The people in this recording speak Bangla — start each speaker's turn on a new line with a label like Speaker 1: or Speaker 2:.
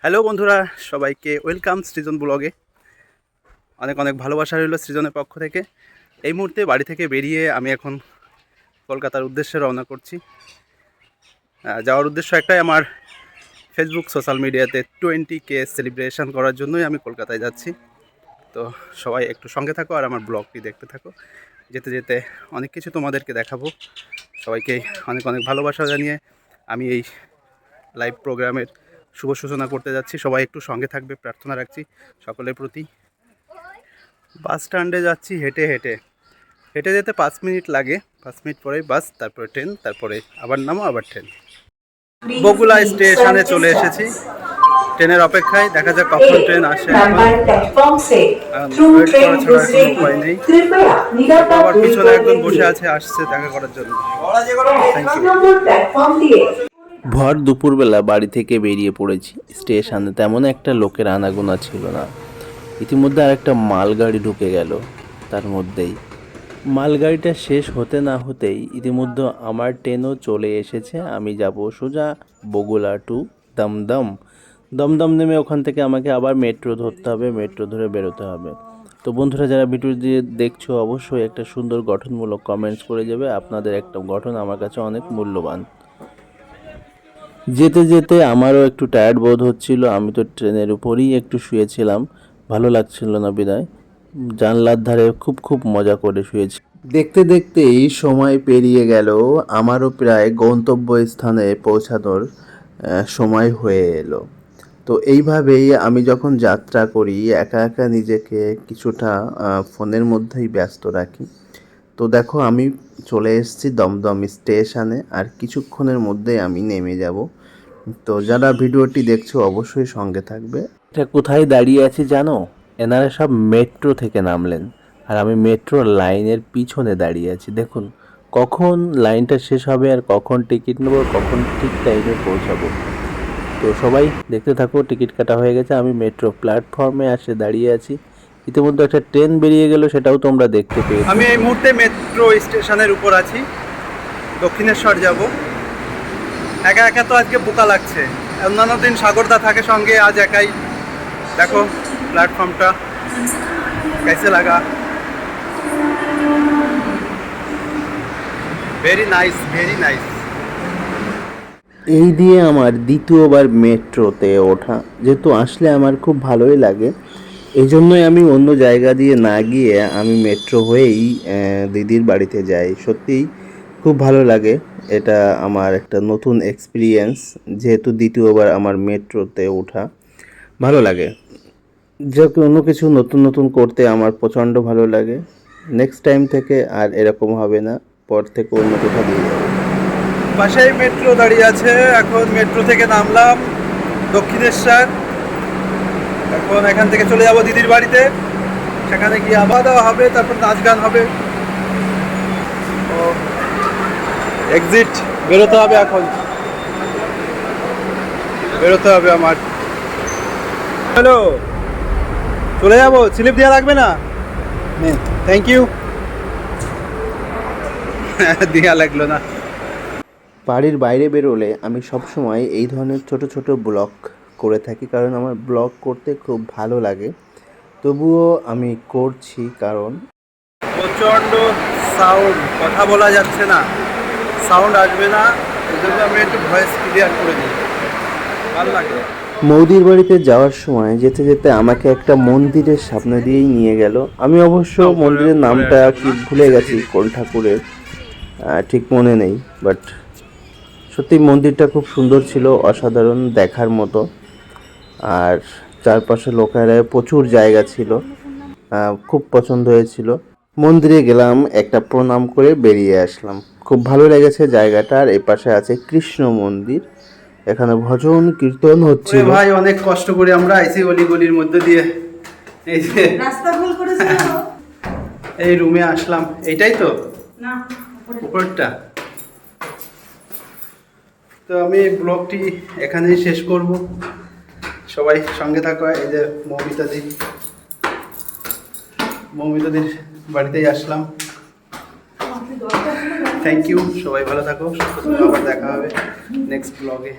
Speaker 1: হ্যালো বন্ধুরা, সবাইকে ওয়েলকাম সৃজন ব্লগে। অনেক অনেক ভালোবাসা রইল সৃজনের পক্ষ থেকে। এই মুহূর্তে বাড়ি থেকে বেরিয়ে আমি এখন কলকাতার উদ্দেশ্যে রওনা করছি। যাওয়ার উদ্দেশ্য একটাই, আমার ফেসবুক সোশ্যাল মিডিয়াতে 20K সেলিব্রেশন করার জন্যই আমি কলকাতায় যাচ্ছি। তো সবাই একটু সঙ্গে থাকো আর আমার ব্লগটি দেখতে থাকো। যেতে যেতে অনেক কিছু তোমাদেরকে দেখাবো। সবাইকে অনেক অনেক ভালোবাসা জানিয়ে আমি এই লাইভ প্রোগ্রামের শুভ সূচনা করতে যাচ্ছি। সবাই একটু সঙ্গে থাকবে প্রার্থনা রাখছি সকলের প্রতি। বাস স্ট্যান্ডে যাচ্ছি হেঁটে হেঁটে হেঁটে যেতে 5 মিনিট লাগে। 5 মিনিট পরে বাস, তারপরে ট্রেন, তারপরে আবার নামো, আবার ট্রেন। বগুলা স্টেশনে চলে এসেছি, ট্রেনের অপেক্ষায়। দেখা যাক কখন ট্রেন আসে। ওয়েট করা ছাড়া কোনো উপায় নেই। আবার পিছনে একজন বসে আছে, আসছে দেখা করার জন্য।
Speaker 2: ভর দুপুরবেলা বাড়ি থেকে বেরিয়ে পড়েছি। স্টেশনে তেমন একটা লোকের আনাগোনা ছিল না। ইতিমধ্যে আরেকটা মালগাড়ি ঢুকে গেল। তার মধ্যেই মালগাড়িটা শেষ হতে না হতেই ইতিমধ্যে আমার ট্রেনও চলে এসেছে। আমি যাব সোজা বগুলা টু দমদম। দমদম নেমে ওখান থেকে আমাকে আবার মেট্রো ধরতে হবে, মেট্রো ধরে বেরোতে হবে। তো বন্ধুরা, যারা ভিডিও দিয়ে দেখছো অবশ্যই একটা সুন্দর গঠনমূলক কমেন্টস করে যাবে। আপনাদের একটা গঠন আমার কাছে অনেক মূল্যবান। যেতে যেতে আমারও একটু টায়ার্ড বোধ হচ্ছিল। আমি তো ট্রেনের উপরেই একটু শুয়েছিলাম, ভালো লাগছিল না বিদায়। জানলার ধারে খুব খুব মজা করে শুয়েছি। দেখতে দেখতেই সময় পেরিয়ে গেল। আমারও প্রায় গন্তব্যস্থানে পৌঁছানোর সময় হয়ে এলো। তো এইভাবেই আমি যখন যাত্রা করি একা একা নিজেকে কিছুটা ফোনের মধ্যেই ব্যস্ত রাখি। তো দেখো, আমি চলে এসেছি দমদম স্টেশনে, আর কিছুক্ষণের মধ্যেই আমি নেমে যাব। তো যারা ভিডিওটি দেখছো অবশ্যই সঙ্গে থাকবে। এটা কোথায় দাঁড়িয়ে আছি জানো? এনারা সব মেট্রো থেকে নামলেন, আর আমি মেট্রো লাইনের পিছনে দাঁড়িয়ে আছি। দেখুন কখন লাইনটা শেষ হবে আর কখন টিকিট নেবো, কখন ঠিক টাইমে পৌঁছাবো। তো সবাই দেখতে থাকো। টিকিট কাটা হয়ে গেছে, আমি মেট্রো প্ল্যাটফর্মে এসে দাঁড়িয়ে আছি। ইতিমধ্যে একটা ট্রেন বেরিয়ে গেল, সেটাও তোমরা দেখতে পেয়েছো।
Speaker 1: আমি এই মুহূর্তে মেট্রো স্টেশনের উপর আছি, দক্ষিণেশ্বর যাব। একা একা তো আজকে বোকা লাগছে। অন্যান্য দিন সাগরদা থাকে সঙ্গে, আজ একাই। দেখো প্ল্যাটফর্মটা कैसे लगा? Very nice, very nice.
Speaker 2: এই দিয়ে আমার দ্বিতীয়বার মেট্রোতে ওঠা। যেহেতু আসলে আমার খুব ভালোই লাগে, এই জন্যই আমি অন্য জায়গা দিয়ে না গিয়ে আমি মেট্রো হয়েই দিদির বাড়িতে যাই। সত্যিই খুব ভালো লাগে। এটা আমার একটা নতুন এক্সপিরিয়েন্স। যেহেতু দ্বিতীয়বার আমার মেট্রোতে ওঠা ভালো লাগে। যে কোনো কিছু নতুন নতুন করতে আমার প্রচণ্ড ভালো লাগে। নেক্সট টাইম থেকে আর এরকম হবে না, পর থেকে অন্য কোথাও দিয়ে যাবো।
Speaker 1: পাশেই মেট্রো দাঁড়িয়ে আছে। এখন মেট্রো থেকে নামলাম দক্ষিণেশ্বর। এখন এখান থেকে চলে যাব দিদির বাড়িতে। সেখানে গিয়ে আবার দাওয়া হবে, তারপর নাচ গান হবে। ও এক্সিট, বেরোতে হবে। এখন বেরোতে হবে আমার। হ্যালো, চলে যাবো। স্লিপ দেওয়া লাগবে না? Thank you. দেওয়া লাগলো না।
Speaker 2: বাড়ির বাইরে বেরোলে আমি সবসময় এই ধরনের ছোট ছোট ব্লগ করে থাকি, কারণ আমার ব্লগ করতে খুব ভালো লাগে। তবুও আমি করছি কারণ
Speaker 1: প্রচণ্ড সাউন্ড, কথা বলা যাচ্ছে না, সাউন্ড আসবে না। এই জন্য আমি একটু ভয়েস ক্লিয়ার করে দিই, ভালো লাগে।
Speaker 2: মৌদির বাড়িতে যাওয়ার সময় যেতে যেতে আমাকে একটা মন্দিরের সামনে দিয়েই নিয়ে গেল। আমি অবশ্য মন্দিরের নামটা কি ভুলে গেছি, কোন ঠাকুরের ঠিক মনে নেই। বাট সত্যি মন্দিরটা খুব সুন্দর ছিল, অসাধারণ দেখার মতো। আর চারপাশে লোকেরা প্রচুর জায়গা ছিল, খুব পছন্দ হয়েছিল। মন্দিরে গেলাম, একটা প্রণাম করে বেরিয়ে আসলাম। খুব ভালো লেগেছে জায়গাটা। আর এপাশে আছে কৃষ্ণ মন্দির, এখানে ভজন কীর্তন হচ্ছে।
Speaker 1: ভাই অনেক কষ্ট করে আমরা আইসি গলির মধ্যে দিয়ে, এই যে রাস্তা ভুল করেছি, এই রুমে আসলাম। এইটাই তো না, উপরটা। তো আমি ব্লগটি এখানেই শেষ করব। সবাই সঙ্গে থাকো। এই যে মৌমিতাদির বাড়িতেই আসলাম। Thank you. সবাই ভালো থাকো, আবার দেখা হবে নেক্সট ব্লগে।